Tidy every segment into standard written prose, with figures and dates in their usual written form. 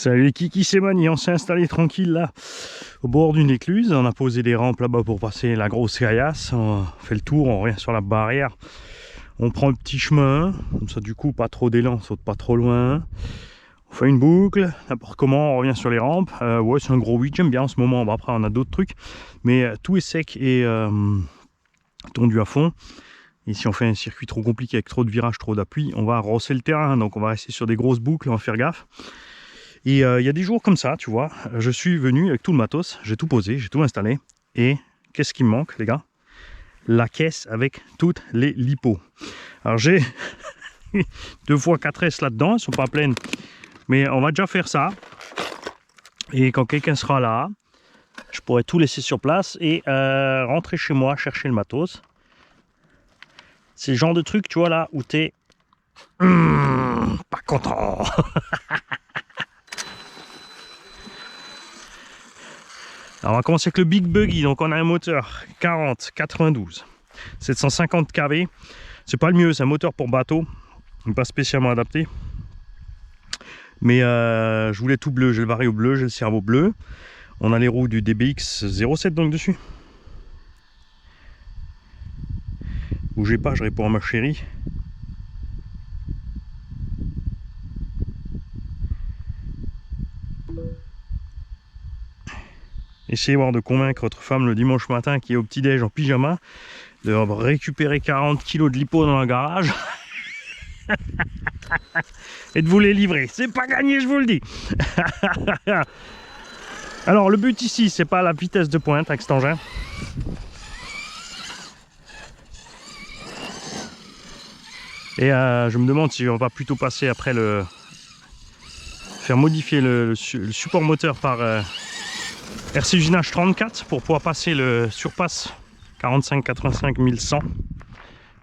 Salut les kiki, c'est Mani, on s'est installé tranquille là au bord d'une écluse, on a posé des rampes là-bas pour passer la grosse caillasse, on fait le tour, on revient sur la barrière, on prend le petit chemin, comme ça du coup pas trop d'élan, on saute pas trop loin, on fait une boucle, n'importe comment, on revient sur les rampes, ouais c'est un gros 8, j'aime bien en ce moment, après on a d'autres trucs, mais tout est sec et tendu à fond. Et si on fait un circuit trop compliqué avec trop de virages, trop d'appui, on va rosser le terrain, donc on va rester sur des grosses boucles, on va faire gaffe. Et il y a des jours comme ça, tu vois, je suis venu avec tout le matos, j'ai tout posé, j'ai tout installé. Et qu'est-ce qui me manque, les gars? La caisse avec toutes les lipos. Alors j'ai 2x4S là-dedans, elles sont pas pleines, mais on va déjà faire ça. Et quand quelqu'un sera là, je pourrai tout laisser sur place et rentrer chez moi, chercher le matos. C'est le genre de truc, tu vois, là, où t'es pas content. Alors on va commencer avec le Big Buggy, donc on a un moteur 40 92 750 kV, c'est pas le mieux, c'est un moteur pour bateau, pas spécialement adapté, mais je voulais tout bleu, j'ai le vario bleu, j'ai le cerveau bleu, on a les roues du DBX 07 donc dessus. Bougez pas, je réponds à ma chérie. Essayez voir de convaincre votre femme le dimanche matin qui est au petit-déj en pyjama de récupérer 40 kg de lipo dans le garage et de vous les livrer. C'est pas gagné, je vous le dis. Alors le but ici, c'est pas la vitesse de pointe avec cet engin. Et je me demande si on va plutôt passer après faire modifier le support moteur par RC Usinage 34 pour pouvoir passer le surpasse 45 85 1100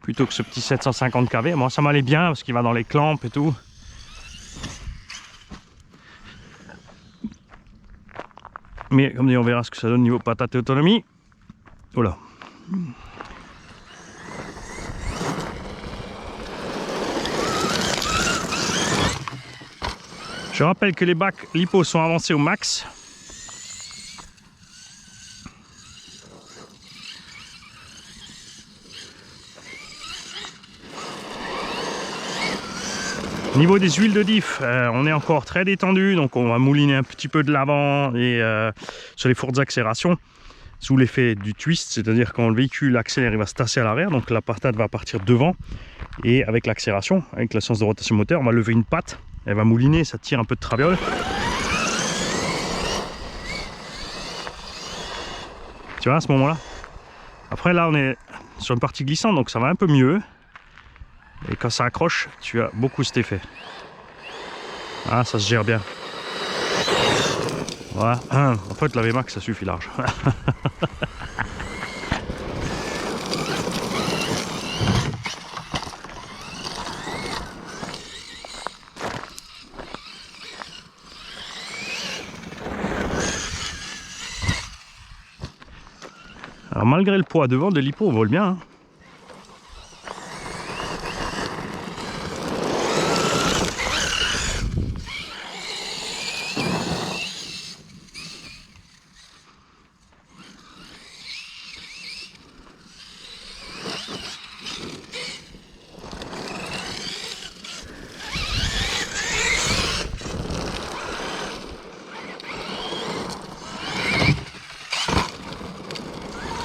plutôt que ce petit 750 kV. Moi ça m'allait bien parce qu'il va dans les clamps et tout. Mais comme dit, on verra ce que ça donne niveau patate et autonomie. Voilà. Je rappelle que les bacs lipo sont avancés au max. Niveau des huiles de diff, on est encore très détendu, donc on va mouliner un petit peu de l'avant et sur les fortes accélérations sous l'effet du twist, c'est-à-dire quand le véhicule accélère, il va se tasser à l'arrière, donc la patate va partir devant et avec l'accélération, avec la sens de rotation moteur, on va lever une patte, elle va mouliner, ça tire un peu de traviole. Tu vois à ce moment-là. Après là on est sur une partie glissante, donc ça va un peu mieux. Et quand ça accroche, tu as beaucoup cet effet. Ah, ça se gère bien. Voilà. En fait, la VMAX, ça suffit large. Alors, malgré le poids devant de l'hippo, on vole bien. Hein.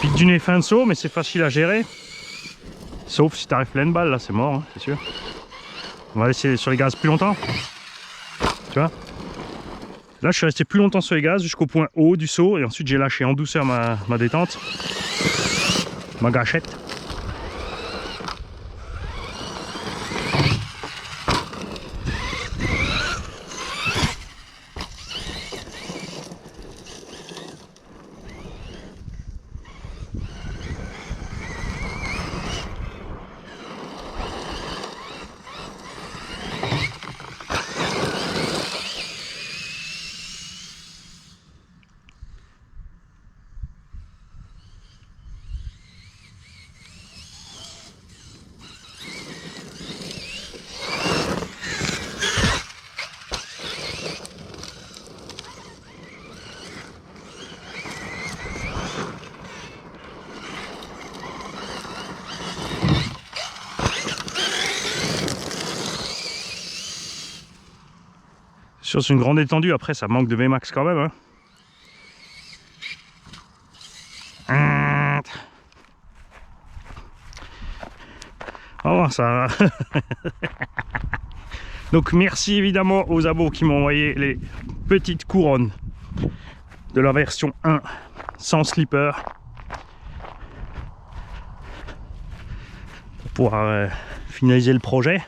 Pique du nez fin de saut, mais c'est facile à gérer. Sauf si tu arrives pleine balle, là c'est mort, hein, c'est sûr. On va laisser sur les gaz plus longtemps. Tu vois. Là je suis resté plus longtemps sur les gaz jusqu'au point haut du saut et ensuite j'ai lâché en douceur ma détente, ma gâchette. Sur une grande étendue, après ça manque de Vmax quand même. Hein. Oh, ça. Donc merci évidemment aux abos qui m'ont envoyé les petites couronnes de la version 1 sans slipper pour pouvoir finaliser le projet.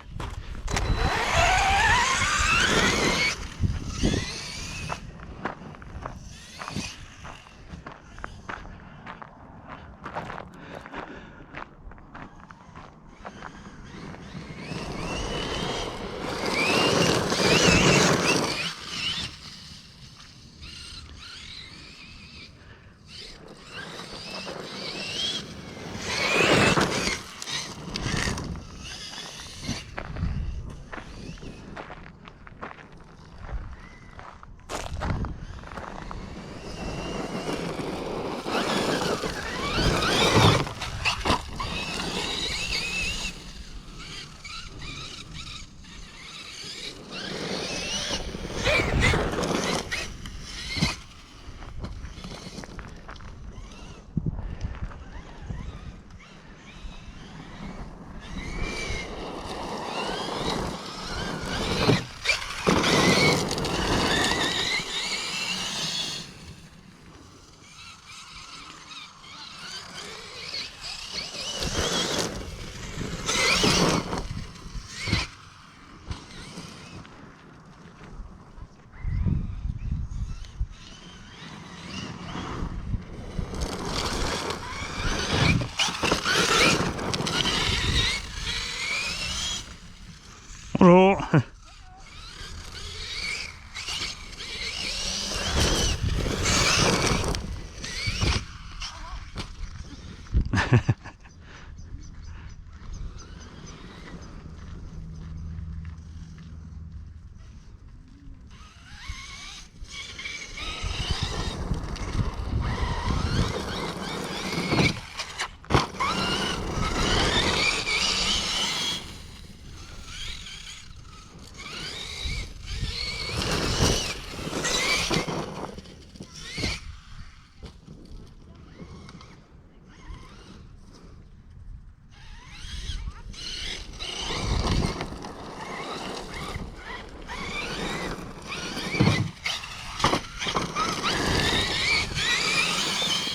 Bonjour.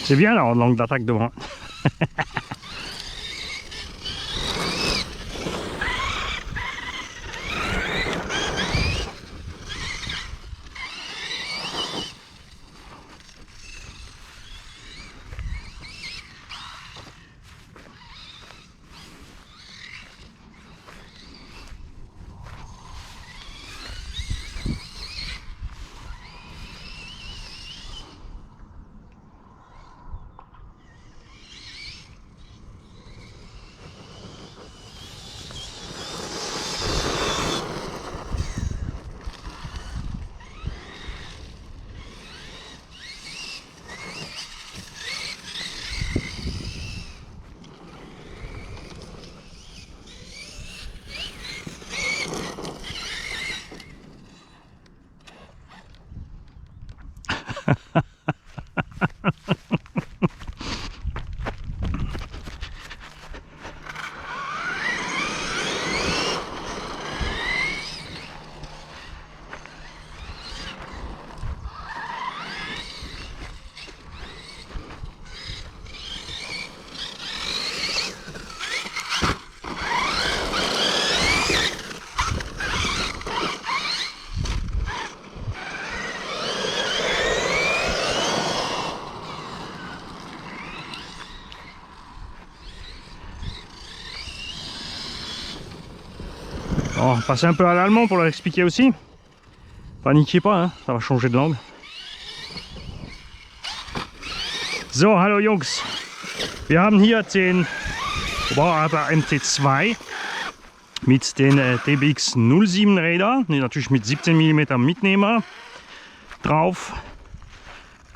C'est bien là, en langue d'attaque devant. On va passer un peu à l'allemand pour leur expliquer aussi. Paniquez pas, hein, ça va changer de langue. So, hallo Jungs. Wir haben hier den Bauarbeiter MT2 mit den DBX 07 Räder, natürlich mit 17 mm Mitnehmer drauf.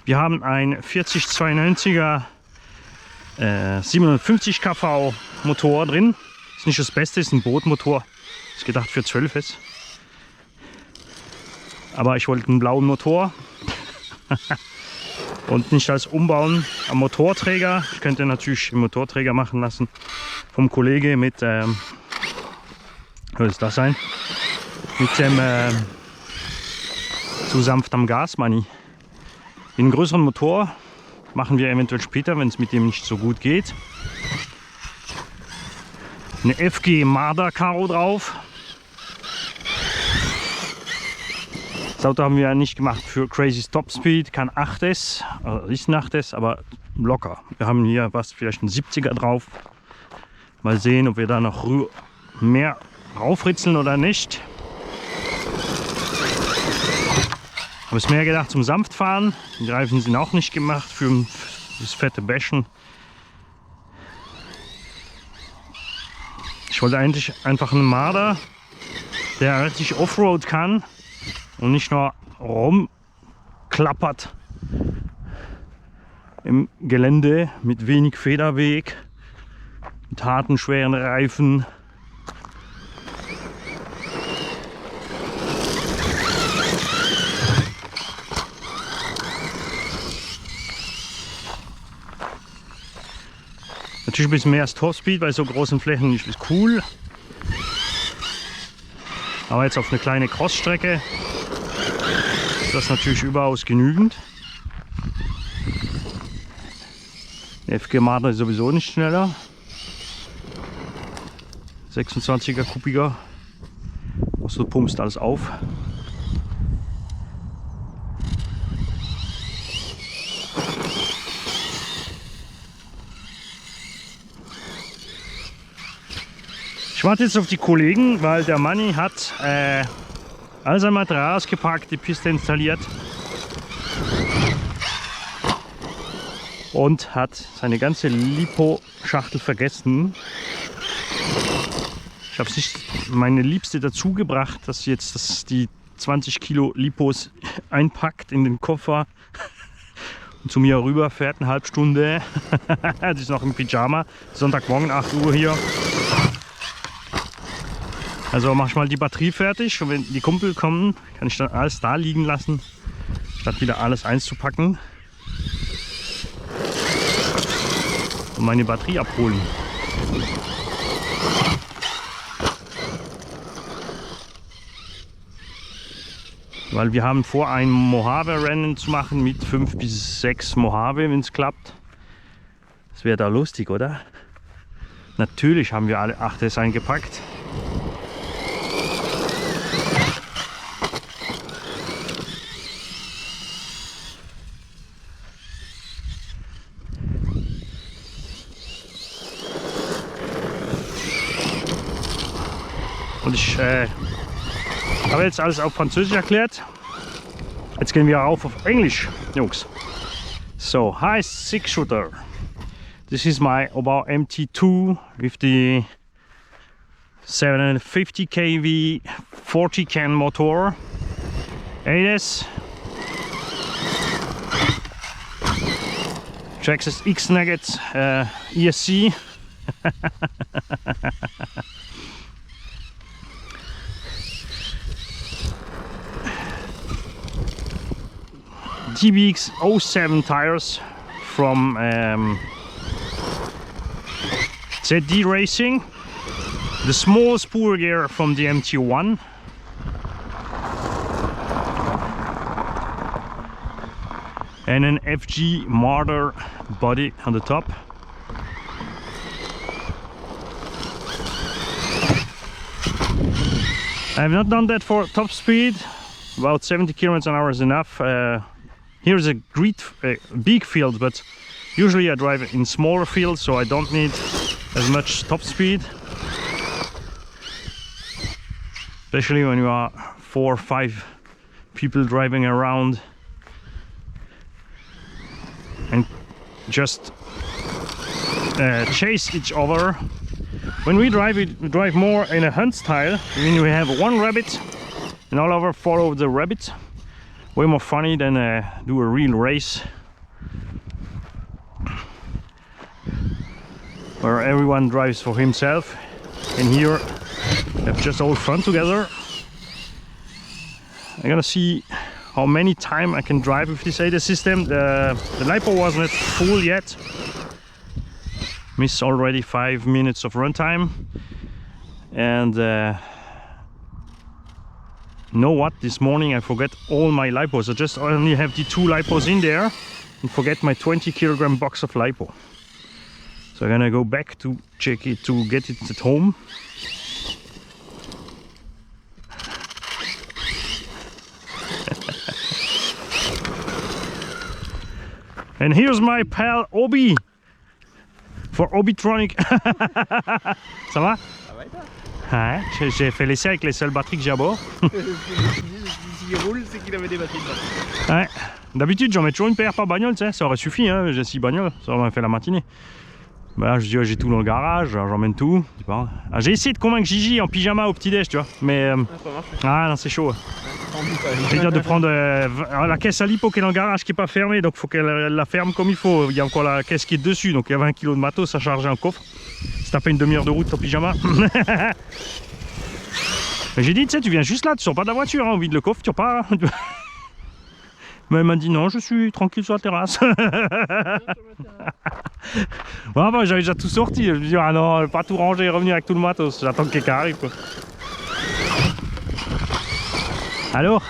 Wir haben ein 4092er 750 kV Motor drin. Ist nicht das Beste, ist ein Bootmotor. Ist gedacht für 12 jetzt. Aber ich wollte einen blauen Motor und nicht als Umbauen am Motorträger. Ich könnte natürlich den Motorträger machen lassen vom Kollege mit, was soll das sein? Mit dem zu sanft am Gas, Manni. Den größeren Motor machen wir eventuell später, wenn es mit dem nicht so gut geht. Eine FG Marder Karo drauf. Das Auto haben wir ja nicht gemacht für Crazy Top Speed, kein 8S, ist ein 8S, aber locker. Wir haben hier was, vielleicht ein 70er drauf. Mal sehen, ob wir da noch mehr raufritzeln oder nicht. Habe es mehr gedacht zum Sanftfahren. Die Reifen sind auch nicht gemacht für das fette Bashen. Ich wollte eigentlich einfach einen Marder, der richtig Offroad kann und nicht nur rumklappert im Gelände mit wenig Federweg, mit harten, schweren Reifen. Natürlich ein bisschen mehr als Topspeed bei so großen Flächen ist cool. Aber jetzt auf eine kleine Crossstrecke ist das natürlich überaus genügend. Der FG Marder ist sowieso nicht schneller. 26er Kubiger. Also du pumpst alles auf. Ich warte jetzt auf die Kollegen, weil der Manni hat all sein Material ausgepackt, die Piste installiert und hat seine ganze Lipo-Schachtel vergessen. Ich habe sich meine Liebste dazu gebracht, dass sie jetzt die 20 Kilo Lipos einpackt in den Koffer und zu mir rüber fährt, eine halbe Stunde. Sie ist noch im Pyjama, Sonntagmorgen 8 Uhr hier. Also mache ich mal die Batterie fertig und wenn die Kumpel kommen, kann ich dann alles da liegen lassen, statt wieder alles einzupacken und meine Batterie abholen. Weil wir haben vor, ein Mojave-Rennen zu machen mit 5 bis 6 Mojave, wenn es klappt. Das wäre da lustig, oder? Natürlich haben wir alle 8S eingepackt. Und ich habe jetzt alles auf Französisch erklärt. Jetzt gehen wir auf Englisch, Jungs. So, hi Six Shooter. This is my Obao MT2 with the 750 kV 40 can motor. 8S. Traxxas X-Nugget ESC. DBX 07 tires from ZD Racing, the small spool gear from the MT1, and an FG Marder body on the top. I have not done that for top speed. About 70 km/h is enough. Here's a great big field, but usually I drive in smaller fields, so I don't need as much top speed. Especially when you are 4 or 5 people driving around and just chase each other. When we drive more in a hunt style. I mean, we have one rabbit and all over follow the rabbit. Way more funny than do a real race where everyone drives for himself, and here we have just all fun together. I'm gonna see how many time I can drive with this ADAS system. The LiPo wasn't full yet. Missed already 5 minutes of runtime. And you know what? This morning I forgot all my LiPos. I just only have the 2 LiPos in there and forget my 20 kilogram box of LiPo. So I'm gonna go back to check it, to get it at home. And here's my pal Obi for Obitronic. Ça va? Ça va et toi? Ouais, j'ai fait l'essai avec les seules batteries que j'ai à bord. S'il roule, c'est qu'il avait des batteries dedans. Ouais, d'habitude j'en mets toujours une paire par bagnole, tu sais, ça aurait suffi, hein, j'ai 6 bagnoles, ça aurait fait la matinée. Bah là, je dis, j'ai tout dans le garage, j'emmène tout. Ah, j'ai essayé de convaincre Gigi en pyjama au petit-déj, tu vois, mais... Ah non, c'est chaud. C'est-à-dire de prendre la caisse à LiPo qui est dans le garage qui n'est pas fermée, donc il faut qu'elle la ferme comme il faut. Il y a encore la caisse qui est dessus, donc il y a 20 kg de matos à charger en coffre. C'est tapé une demi-heure de route en pyjama. J'ai dit, tu sais, tu viens juste là, tu sors pas de la voiture, hein, au vide le coffre, tu repars. Mais elle m'a dit non, je suis tranquille sur la terrasse. Bon, enfin, j'avais déjà tout sorti, je me dis ah non, pas tout ranger et revenir avec tout le matos, j'attends que quelqu'un arrive quoi. Alors,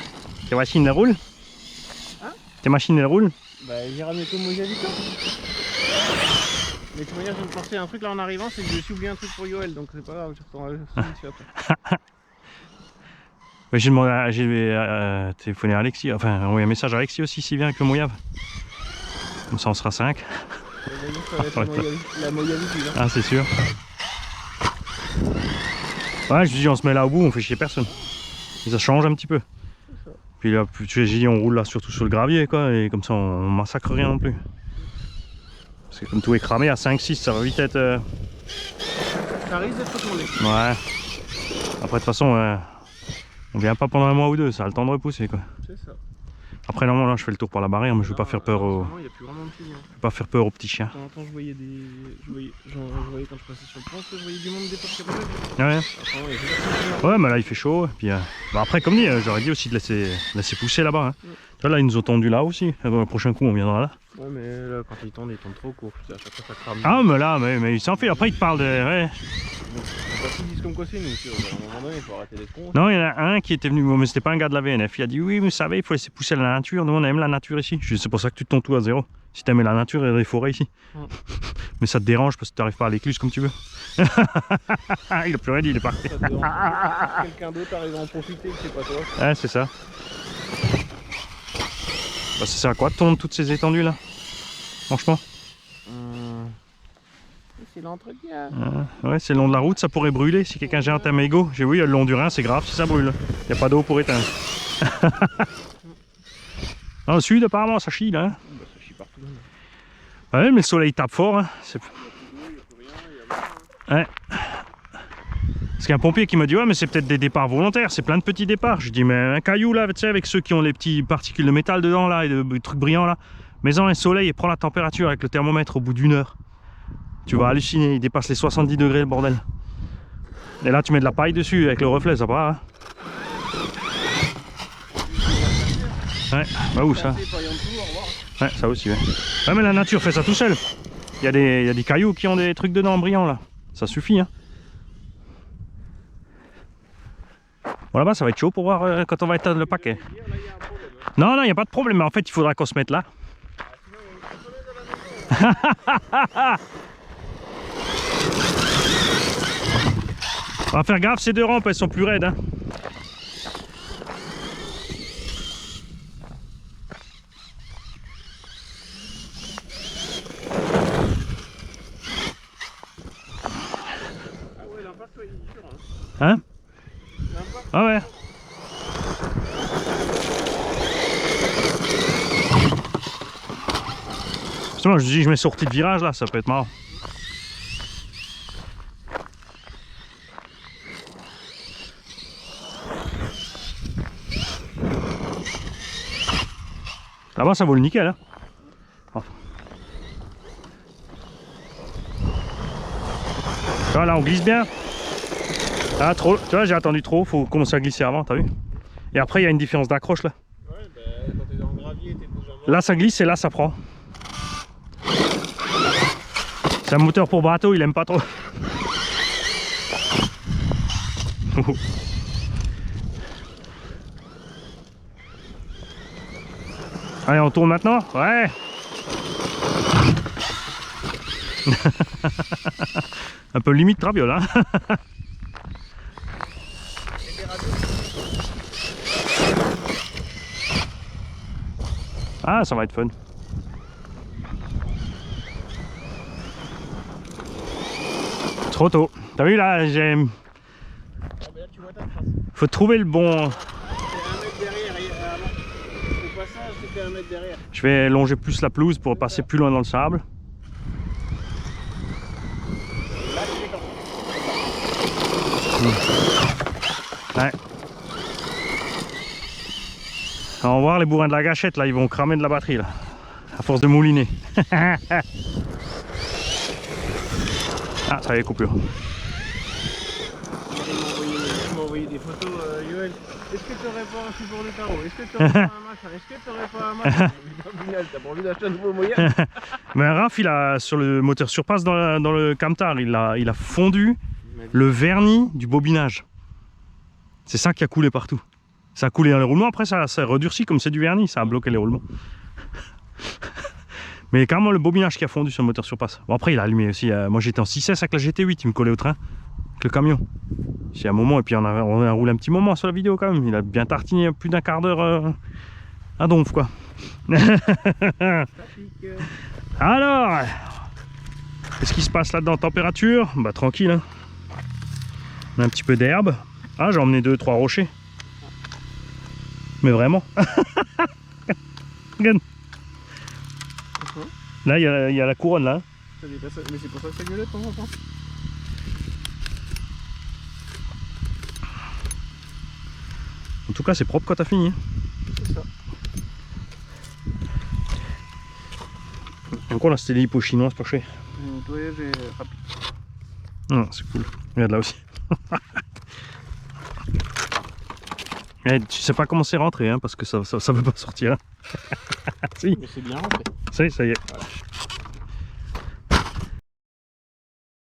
tes machines elles roulent? Hein? Tes machines elles roulent? Bah j'ai ramené tout mon Mojavito. Mais de toute manière je viens de penser à un truc là en arrivant, c'est que je me suis oublié un truc pour Yoel, donc c'est pas grave, je retourne dessus après. J'ai demandé à, j'ai téléphoné à Alexis, enfin envoyé un message à Alexis aussi s'il vient avec le Mojave. Comme ça on sera 5. La Mojavito là. Ah c'est sûr. Ouais je dis on se met là au bout, on fait chier personne. Et ça change un petit peu. Puis là, j'ai dit on roule là surtout sur le gravier quoi, et comme ça on massacre rien non plus. Parce que comme tout est cramé à 5-6 ça va vite être... Ça risque d'être retourné. Ouais. Après de toute façon on vient pas pendant un mois ou deux, ça a le temps de repousser quoi. C'est ça. Après normalement là je fais le tour par la barrière mais je veux pas faire peur aux... Il y a plus vraiment de filles, hein. Je veux pas faire peur aux petits chiens. De temps en temps je voyais des... Je voyais quand je passais sur le pont, je voyais du monde des portes Ouais. Après, Ouais mais là il fait chaud et puis bah, après comme dit j'aurais dit aussi de laisser pousser là-bas. Hein. Tu vois là ils nous ont tendu là aussi, le prochain coup on viendra là. Ouais mais là quand ils tendent trop court, à chaque fois ça crame. Ah mais là mais il s'en fait, après il te parle de... Ouais. Ils disent comme quoi c'est nous, à un moment donné il faut arrêter d'être con. Non il y en a un qui était venu, mais c'était pas un gars de la VNF, il a dit oui mais vous savez il faut laisser pousser la nature, nous on aime la nature ici. C'est pour ça que tu te tends tout à zéro. Si t'aimes la nature il y a des forêts ici. Mais ça te dérange parce que tu n'arrives pas à l'écluse comme tu veux. Il a plus rien dit, il est parti. Quelqu'un d'autre arrive à en profiter, c'est pas toi. Ouais c'est ça. Bah, ça sert à quoi de tourner toutes ces étendues là? Franchement. C'est l'entretien. Ouais, c'est le long de la route, ça pourrait brûler si quelqu'un jette un mégot. J'ai vu, le long du Rhin, c'est grave si ça brûle. Il n'y a pas d'eau pour éteindre. Dans le sud, apparemment, ça chie là. Hein. Bah, ça chie partout. Ouais, mais le soleil tape fort. Hein. Ouais. Parce qu'il y a un pompier qui m'a dit ouais mais c'est peut-être des départs volontaires, c'est plein de petits départs. Je dis mais un caillou là, tu sais, avec ceux qui ont les petits particules de métal dedans là et des trucs brillants là, mets-en un soleil et prends la température avec le thermomètre au bout d'une heure. Tu vas halluciner, il dépasse les 70 degrés le bordel. Et là tu mets de la paille dessus avec le reflet, ça va. Hein. Ouais, bah où ça? Ouais, ça aussi. Ouais. Ouais mais la nature fait ça tout seul. Il y a des cailloux qui ont des trucs dedans brillants là, ça suffit hein. Bon là-bas ça va être chaud pour voir quand on va éteindre le paquet. Non, non, il n'y a pas de problème, mais en fait il faudra qu'on se mette là. On va faire gaffe, ces deux rampes elles sont plus raides. Hein. Hein? Ah ouais. Justement, je dis je mets sortie de virage là, ça peut être marrant. Là-bas ça vaut le nickel hein. Tu vois là on glisse bien. Ah trop, tu vois j'ai attendu trop, faut commencer à glisser avant, t'as vu? Et après, il y a une différence d'accroche là. Ouais, bah, quand t'es dans le gravier, t'es déjà mort. Là, ça glisse et là, ça prend. C'est un moteur pour bateau, il aime pas trop. Allez, on tourne maintenant? Ouais. Un peu limite traviole, hein. Ah, ça va être fun. Trop tôt. T'as vu là, j'ai... Ah, bah là, tu vois ta trace. Faut trouver le bon... C'était 1 mètre derrière. Au passage, c'était 1 mètre derrière. Je vais longer plus la pelouse pour passer plus loin dans le sable. Là, tu fais Ouais. Alors, on va voir les bourrins de la gâchette là, ils vont cramer de la batterie là, à force de mouliner. Ah, ça y est, coupure. Il m'a envoyé des photos, Yoel. Est-ce que t'aurais pas un support de tarot? Est-ce que t'aurais pas un machin? Est-ce que t'aurais pas un machin? T'as pas envie d'acheter un nouveau moyen? Mais Raph, il a, sur le moteur surpasse dans le camtar, il a fondu le vernis du bobinage. C'est ça qui a coulé partout. Ça a coulé dans les roulements, après ça redurcit comme c'est du vernis, ça a bloqué les roulements. Mais carrément le bobinage qui a fondu sur le moteur surpasse. Bon après il a allumé aussi, moi j'étais en 6S avec la GT8, il me collait au train, avec le camion. C'est un moment, et puis on a roulé un petit moment sur la vidéo quand même, il a bien tartiné plus d'un quart d'heure à donf quoi. Alors, qu'est-ce qui se passe là-dedans? Température? Bah tranquille, hein. On a un petit peu d'herbe. Ah, j'ai emmené 2-3 rochers. Mais vraiment. Regarde. Là, il y a la couronne là. Mais c'est pour ça que ça gueulait de temps en temps. En tout cas, c'est propre quand t'as fini. C'est ça. Encore là, c'était des hippos chinois, c'est pas cher. Le nettoyage est rapide. Non, c'est cool. Regarde là aussi. Mais tu sais pas comment c'est rentré, hein, parce que ça veut pas sortir. Si. Mais c'est bien rentré. Ça y est. Voilà.